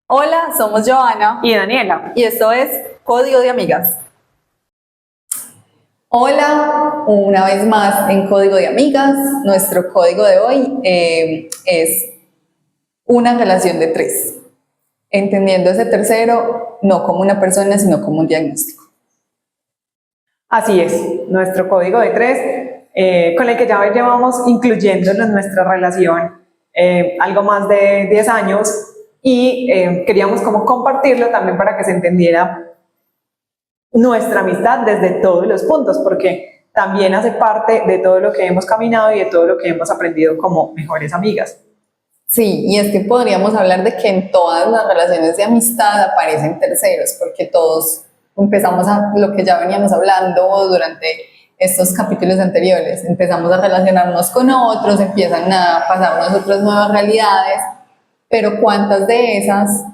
Hola, somos Joana Y Daniela. y esto es Código de Amigas. Hola, una vez más en Código de Amigas. Nuestro código de hoy es una relación de tres, entendiendo ese tercero no como una persona, sino como un diagnóstico. Así es, nuestro código de tres, con el que ya llevamos incluyéndolo en nuestra relación algo más de 10 años y queríamos como compartirlo también para que se entendiera nuestra amistad desde todos los puntos, porque también hace parte de todo lo que hemos caminado y de todo lo que hemos aprendido como mejores amigas. Sí, y es que podríamos hablar de que en todas las relaciones de amistad aparecen terceros, porque todos empezamos a lo que ya veníamos hablando durante estos capítulos anteriores. Empezamos a relacionarnos con otros, empiezan a pasarnos otras nuevas realidades, pero ¿cuántas de esas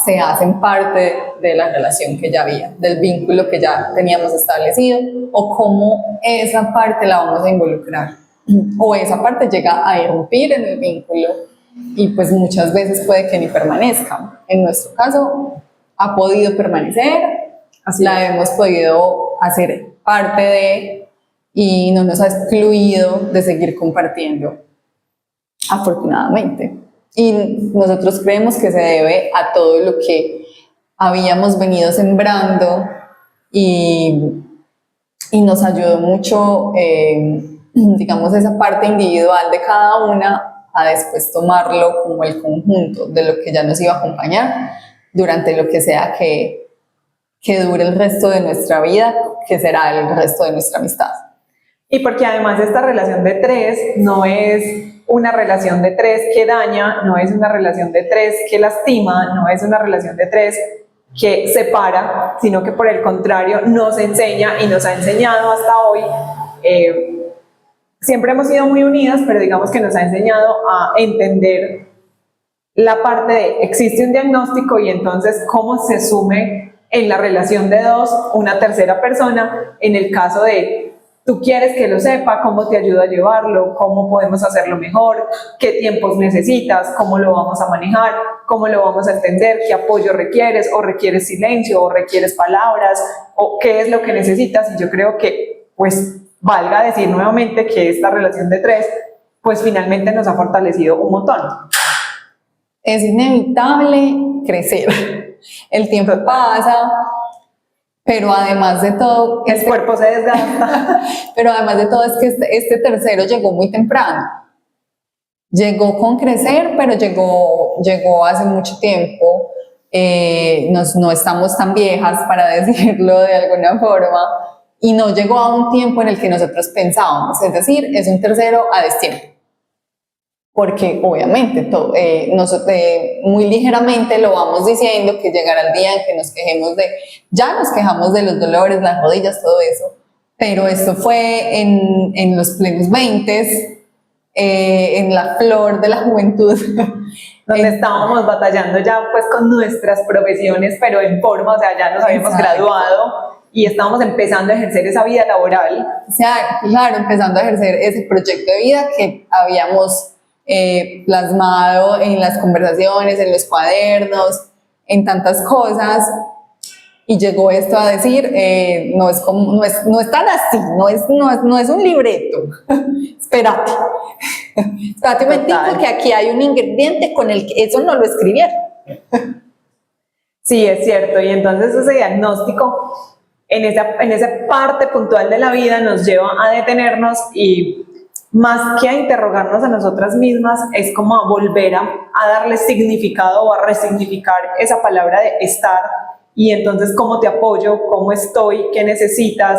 se hacen parte de la relación que ya había, del vínculo que ya teníamos establecido, o cómo esa parte la vamos a involucrar? O esa parte llega a irrumpir en el vínculo y pues muchas veces puede que ni permanezca. En nuestro caso ha podido permanecer, la hemos podido hacer parte de y no nos ha excluido de seguir compartiendo, afortunadamente. Y nosotros creemos que se debe a todo lo que habíamos venido sembrando y, y nos ayudó mucho, digamos, esa parte individual de cada una a después tomarlo como el conjunto de lo que ya nos iba a acompañar durante lo que sea que dure el resto de nuestra vida, que será el resto de nuestra amistad. Y porque además esta relación de tres no es una relación de tres que daña, no es una relación de tres que lastima, no es una relación de tres que separa, sino que por el contrario nos enseña y nos ha enseñado hasta hoy. Siempre hemos sido muy unidas, pero digamos que nos ha enseñado a entender la parte de existe un diagnóstico y entonces cómo se sume en la relación de dos una tercera persona en el caso de tú quieres que lo sepa, cómo te ayuda a llevarlo, cómo podemos hacerlo mejor, qué tiempos necesitas, cómo lo vamos a manejar, cómo lo vamos a entender, qué apoyo requieres, o requieres silencio, o requieres palabras, o qué es lo que necesitas. Y yo creo que, pues, valga decir nuevamente que esta relación de tres, pues finalmente nos ha fortalecido un montón. Es inevitable crecer. El tiempo pasa, pero además de todo, el cuerpo se desgasta. Pero además de todo es que este tercero llegó muy temprano. Llegó con crecer, pero llegó hace mucho tiempo. No estamos tan viejas, para decirlo de alguna forma, y no llegó a un tiempo en el que nosotros pensábamos, es decir, es un tercero a destiempo. Porque obviamente muy ligeramente lo vamos diciendo, que llegará el día en que ya nos quejamos de los dolores, las rodillas, todo eso, pero esto fue en los plenos 20, en la flor de la juventud. Donde estábamos batallando ya pues con nuestras profesiones, pero en forma, o sea, ya nos habíamos graduado y estábamos empezando a ejercer esa vida laboral. O sea, claro, empezando a ejercer ese proyecto de vida que habíamos plasmado en las conversaciones, en los cuadernos, en tantas cosas, y llegó esto a decir, no es tan así, no es un libreto, espérate un momentico, que aquí hay un ingrediente con el que eso no lo escribieron. Sí, es cierto, y entonces ese diagnóstico en esa parte puntual de la vida nos lleva a detenernos y más que a interrogarnos a nosotras mismas, es como a volver a darle significado o a resignificar esa palabra de estar, y entonces cómo te apoyo, cómo estoy, qué necesitas,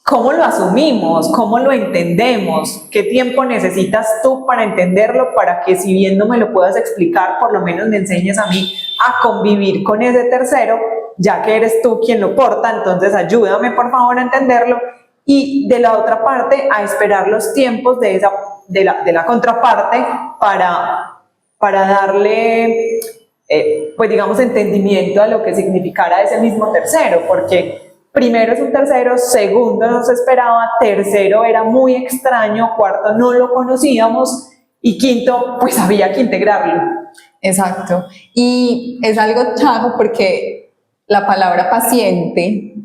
cómo lo asumimos, cómo lo entendemos, qué tiempo necesitas tú para entenderlo, para que si bien no me lo puedas explicar, por lo menos me enseñes a mí a convivir con ese tercero, ya que eres tú quien lo porta, entonces ayúdame por favor a entenderlo. Y de la otra parte, a esperar los tiempos de la contraparte para darle, pues digamos, entendimiento a lo que significara ese mismo tercero, porque primero es un tercero, segundo no se esperaba, tercero era muy extraño, cuarto no lo conocíamos, Y quinto, pues había que integrarlo. Exacto. Y es algo chajo porque la palabra paciente,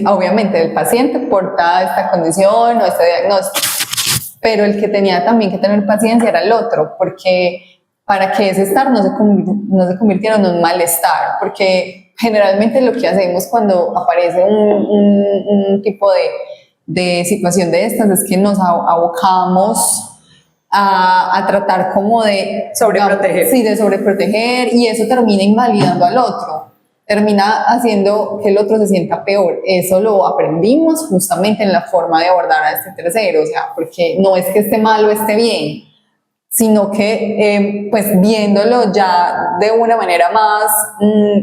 obviamente el paciente porta esta condición o este diagnóstico, pero el que tenía también que tener paciencia era el otro, porque para que ese estar no se convirtiera en un malestar, porque generalmente lo que hacemos cuando aparece un tipo de situación de estas es que nos abocamos a tratar como de Sobreproteger. Sí, de sobreproteger, y eso termina invalidando al otro, termina haciendo que el otro se sienta peor. Eso lo aprendimos justamente en la forma de abordar a este tercero, o sea, porque no es que esté mal o esté bien, sino que pues viéndolo ya de una manera más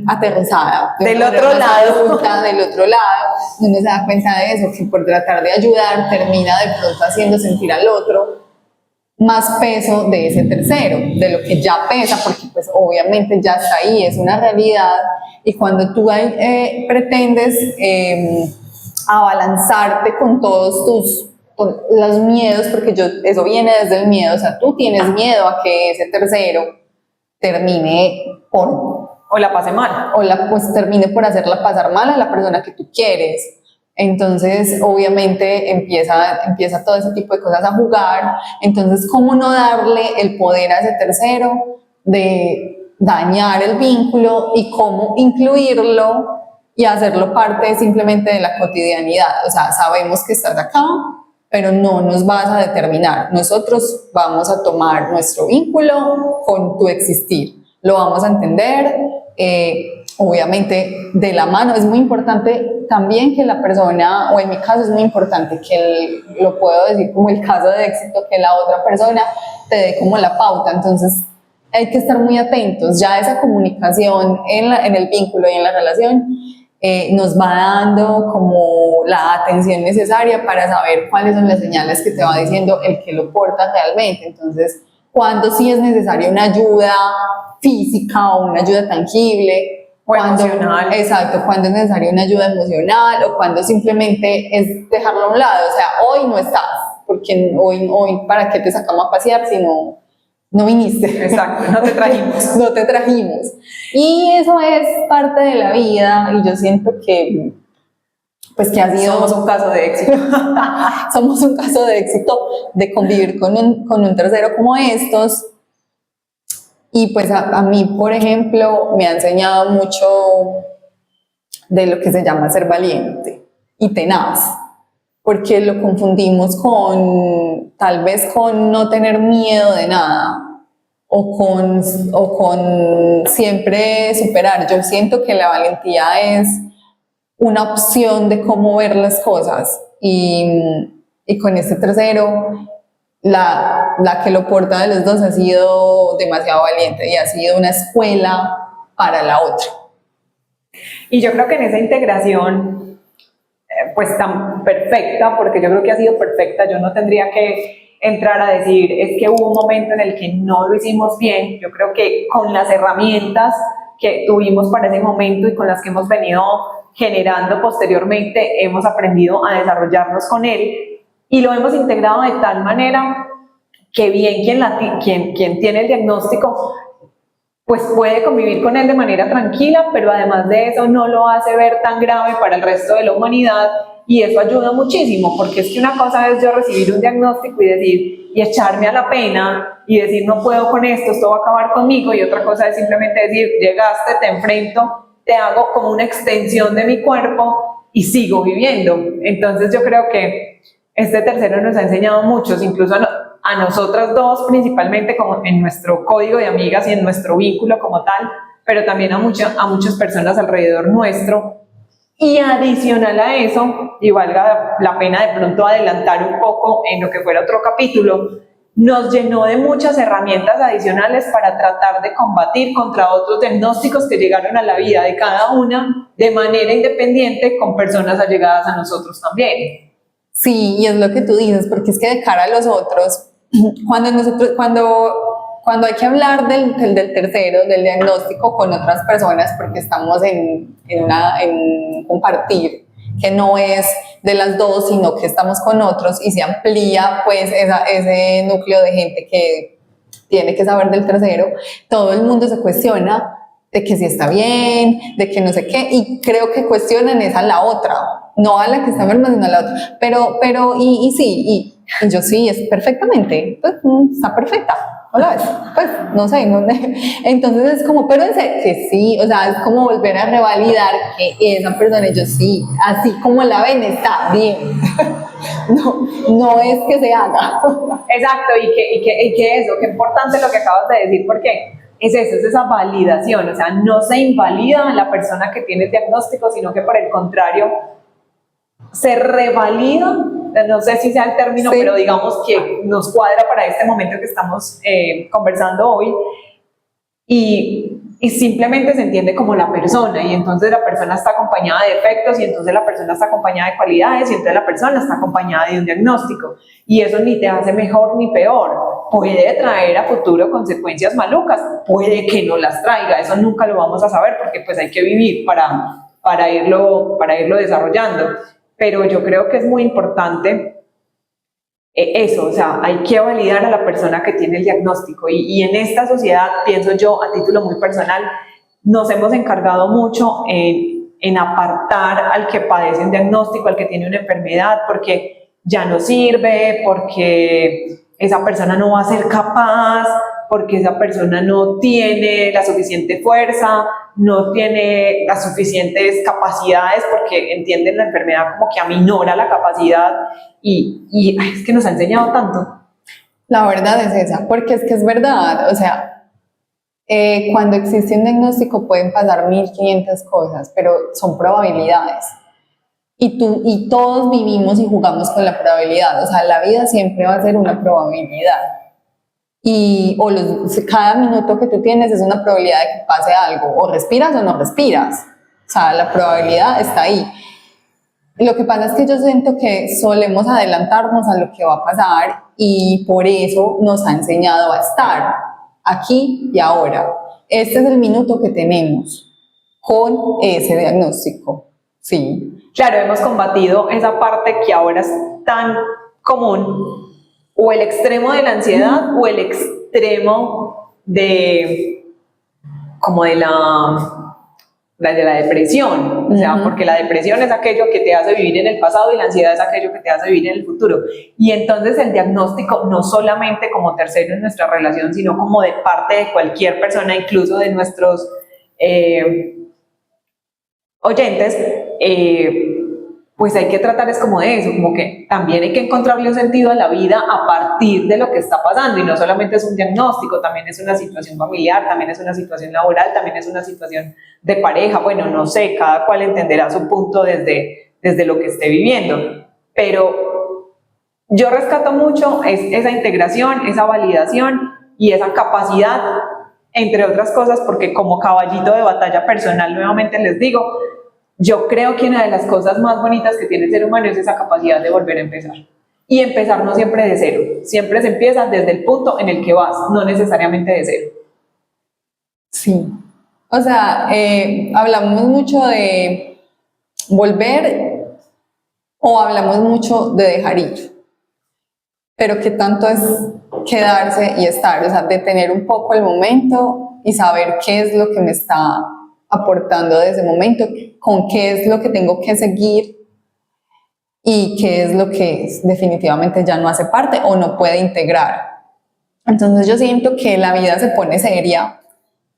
aterrizada, del otro lado, adulta, del otro lado, uno se da cuenta de eso, que por tratar de ayudar termina de pronto haciendo sentir al otro más peso de ese tercero, de lo que ya pesa, porque pues obviamente ya está ahí, es una realidad, y cuando tú pretendes abalanzarte con todos con los miedos, porque eso viene desde el miedo, o sea, tú tienes miedo a que ese tercero termine por... O la pase mal. Pues termine por hacerla pasar mal a la persona que tú quieres. Entonces, obviamente, empieza todo ese tipo de cosas a jugar. Entonces, ¿cómo no darle el poder a ese tercero de dañar el vínculo y cómo incluirlo y hacerlo parte simplemente de la cotidianidad? O sea, sabemos que estás acá, pero no nos vas a determinar. Nosotros vamos a tomar nuestro vínculo con tu existir. Lo vamos a entender, obviamente de la mano. Es muy importante también que la persona, o en mi caso es muy importante que lo puedo decir como el caso de éxito, que la otra persona te dé como la pauta. Entonces hay que estar muy atentos. Ya esa comunicación en el vínculo y en la relación nos va dando como la atención necesaria para saber cuáles son las señales que te va diciendo el que lo porta realmente. Entonces, cuando sí es necesaria una ayuda física o una ayuda tangible, o emocional. Exacto, cuando es necesaria una ayuda emocional o cuando simplemente es dejarlo a un lado. O sea, hoy no estás, porque hoy ¿para qué te sacamos a pasear si no viniste? Exacto, no te trajimos. No te trajimos. Y eso es parte de la vida, y yo siento que pues que ha sido... Somos un caso de éxito. Somos un caso de éxito de convivir con un tercero como estos. Y pues a mí, por ejemplo, me ha enseñado mucho de lo que se llama ser valiente y tenaz, porque lo confundimos tal vez con no tener miedo de nada, o con siempre superar. Yo siento que la valentía es una opción de cómo ver las cosas, y con este tercero, la que lo porta de los dos ha sido demasiado valiente y ha sido una escuela para la otra. Y yo creo que en esa integración, pues tan perfecta, porque yo creo que ha sido perfecta, yo no tendría que entrar a decir, es que hubo un momento en el que no lo hicimos bien. Yo creo que con las herramientas que tuvimos para ese momento y con las que hemos venido generando posteriormente, hemos aprendido a desarrollarnos con él y lo hemos integrado de tal manera que bien quien tiene el diagnóstico pues puede convivir con él de manera tranquila, pero además de eso no lo hace ver tan grave para el resto de la humanidad, y eso ayuda muchísimo, porque es que una cosa es yo recibir un diagnóstico y decir, y echarme a la pena y decir no puedo con esto va a acabar conmigo, y otra cosa es simplemente decir, llegaste, te enfrento, te hago como una extensión de mi cuerpo y sigo viviendo. Entonces yo creo que este tercero nos ha enseñado muchos, incluso a nosotras dos principalmente, como en nuestro código de amigas y en nuestro vínculo como tal, pero también a muchas personas alrededor nuestro. Y adicional a eso, y valga la pena de pronto adelantar un poco en lo que fuera otro capítulo, nos llenó de muchas herramientas adicionales para tratar de combatir contra otros diagnósticos que llegaron a la vida de cada una de manera independiente, con personas allegadas a nosotros también. Sí, y es lo que tú dices, porque es que de cara a los otros, cuando hay que hablar del tercero, del diagnóstico con otras personas, porque estamos en compartir, que no es de las dos, sino que estamos con otros y se amplía pues ese núcleo de gente que tiene que saber del tercero, todo el mundo se cuestiona de que si está bien, de que no sé qué, y creo que cuestionan es a la otra, no a la que está enferma, sino a la otra. Pero, sí, y yo sí, es perfectamente, pues está perfecta, hola, pues no sé, entonces es como, pero en serio, que sí, o sea, es como volver a revalidar que esa persona, yo sí, así como la ven, está bien. No es que se haga. Exacto, y que eso, qué importante lo que acabas de decir, porque es eso, es esa validación, o sea, no se invalida a la persona que tiene el diagnóstico, sino que por el contrario, se revalida, no sé si sea el término, sí, pero digamos que nos cuadra para este momento que estamos conversando hoy, y simplemente se entiende como la persona, y entonces la persona está acompañada de defectos, y entonces la persona está acompañada de cualidades, y entonces la persona está acompañada de un diagnóstico, y eso ni te hace mejor ni peor, puede traer a futuro consecuencias malucas, puede que no las traiga, eso nunca lo vamos a saber, porque pues hay que vivir para irlo desarrollando, pero yo creo que es muy importante eso, o sea, hay que validar a la persona que tiene el diagnóstico, y en esta sociedad, pienso yo a título muy personal, nos hemos encargado mucho en apartar al que padece un diagnóstico, al que tiene una enfermedad, porque ya no sirve, porque esa persona no va a ser capaz, porque esa persona no tiene la suficiente fuerza, no tiene las suficientes capacidades, porque entienden la enfermedad como que aminora la capacidad, y ay, es que nos ha enseñado tanto. La verdad es esa, porque es que es verdad, o sea, cuando existe un diagnóstico pueden pasar 1500 cosas, pero son probabilidades. Y todos vivimos y jugamos con la probabilidad, o sea, la vida siempre va a ser una probabilidad. Cada minuto que tú tienes es una probabilidad de que pase algo, o respiras o no respiras, o sea, la probabilidad está ahí. Lo que pasa es que yo siento que solemos adelantarnos a lo que va a pasar, y por eso nos ha enseñado a estar aquí y ahora. Este es el minuto que tenemos con ese diagnóstico, sí. Claro, hemos combatido esa parte que ahora es tan común, o el extremo de la ansiedad o el extremo de la depresión, o sea, porque la depresión es aquello que te hace vivir en el pasado y la ansiedad es aquello que te hace vivir en el futuro, y entonces el diagnóstico no solamente como tercero en nuestra relación, sino como de parte de cualquier persona, incluso de nuestros oyentes, pues hay que tratar es como de eso, como que también hay que encontrarle un sentido a la vida a partir de lo que está pasando, y no solamente es un diagnóstico, también es una situación familiar, también es una situación laboral, también es una situación de pareja, bueno, no sé, cada cual entenderá su punto desde lo que esté viviendo, pero yo rescato mucho esa integración, esa validación y esa capacidad, entre otras cosas, porque como caballito de batalla personal, nuevamente les digo, yo creo que una de las cosas más bonitas que tiene el ser humano es esa capacidad de volver a empezar. Y empezar no siempre de cero, siempre se empieza desde el punto en el que vas, no necesariamente de cero. Sí, o sea, hablamos mucho de volver o hablamos mucho de dejar ir, pero ¿qué tanto es quedarse y estar? O sea, de tener un poco el momento y saber qué es lo que me está aportando de ese momento, con qué es lo que tengo que seguir y qué es lo que definitivamente ya no hace parte o no puede integrar. Entonces yo siento que la vida se pone seria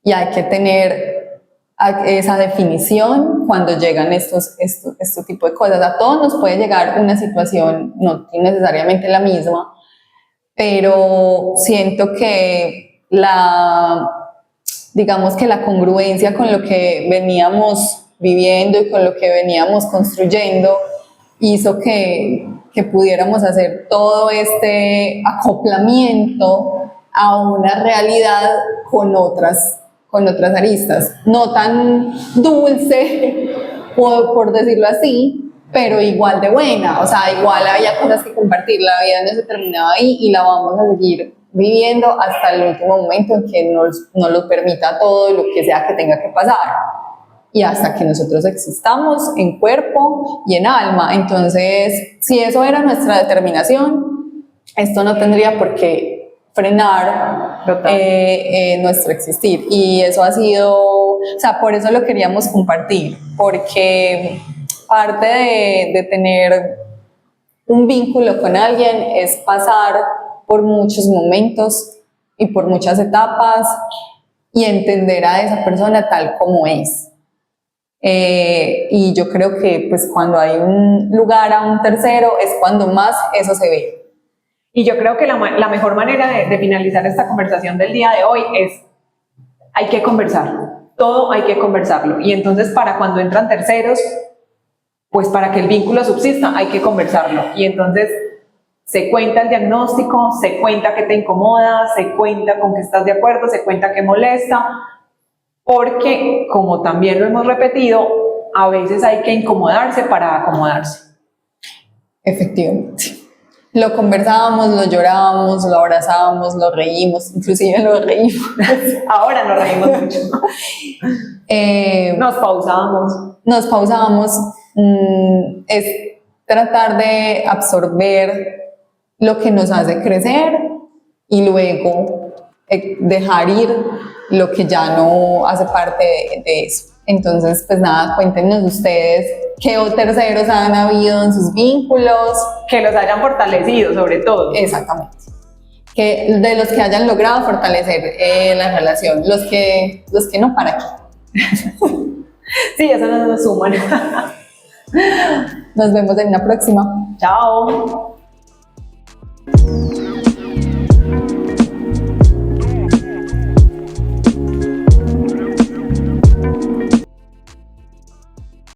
y hay que tener esa definición cuando llegan estos tipos de cosas. A todos nos puede llegar una situación, no necesariamente la misma, pero siento que digamos que la congruencia con lo que veníamos viviendo y con lo que veníamos construyendo hizo que pudiéramos hacer todo este acoplamiento a una realidad con otras aristas, no tan dulce, por decirlo así, pero igual de buena, o sea, igual había cosas que compartir, la vida no se terminaba ahí y la vamos a seguir viviendo hasta el último momento en que nos lo permita todo lo que sea que tenga que pasar. y hasta que nosotros existamos en cuerpo y en alma. Entonces, si eso era nuestra determinación, esto no tendría por qué frenar nuestro existir. Y eso ha sido, o sea, por eso lo queríamos compartir, porque parte de tener un vínculo con alguien es pasar por muchos momentos y por muchas etapas y entender a esa persona tal como es. Y yo creo que pues cuando hay un lugar a un tercero es cuando más eso se ve. Y yo creo que la mejor manera de finalizar esta conversación del día de hoy es, hay que conversar, todo hay que conversarlo. Y entonces para cuando entran terceros, pues para que el vínculo subsista hay que conversarlo. Y entonces se cuenta el diagnóstico, se cuenta que te incomoda, se cuenta con que estás de acuerdo, se cuenta que molesta, porque como también lo hemos repetido, a veces hay que incomodarse para acomodarse. Efectivamente. Lo conversábamos, lo llorábamos, lo abrazábamos, lo reímos, inclusive lo reímos. Ahora nos reímos mucho. Nos pausábamos. Nos pausábamos. Es tratar de absorber lo que nos hace crecer y luego dejar ir lo que ya no hace parte de eso. Entonces, pues nada, cuéntenos ustedes qué terceros han habido en sus vínculos. Que los hayan fortalecido, sobre todo. Exactamente. Que de los que hayan logrado fortalecer la relación, los que no, ¿para qué? Sí, eso no nos suman. Nos vemos en la próxima. Chao.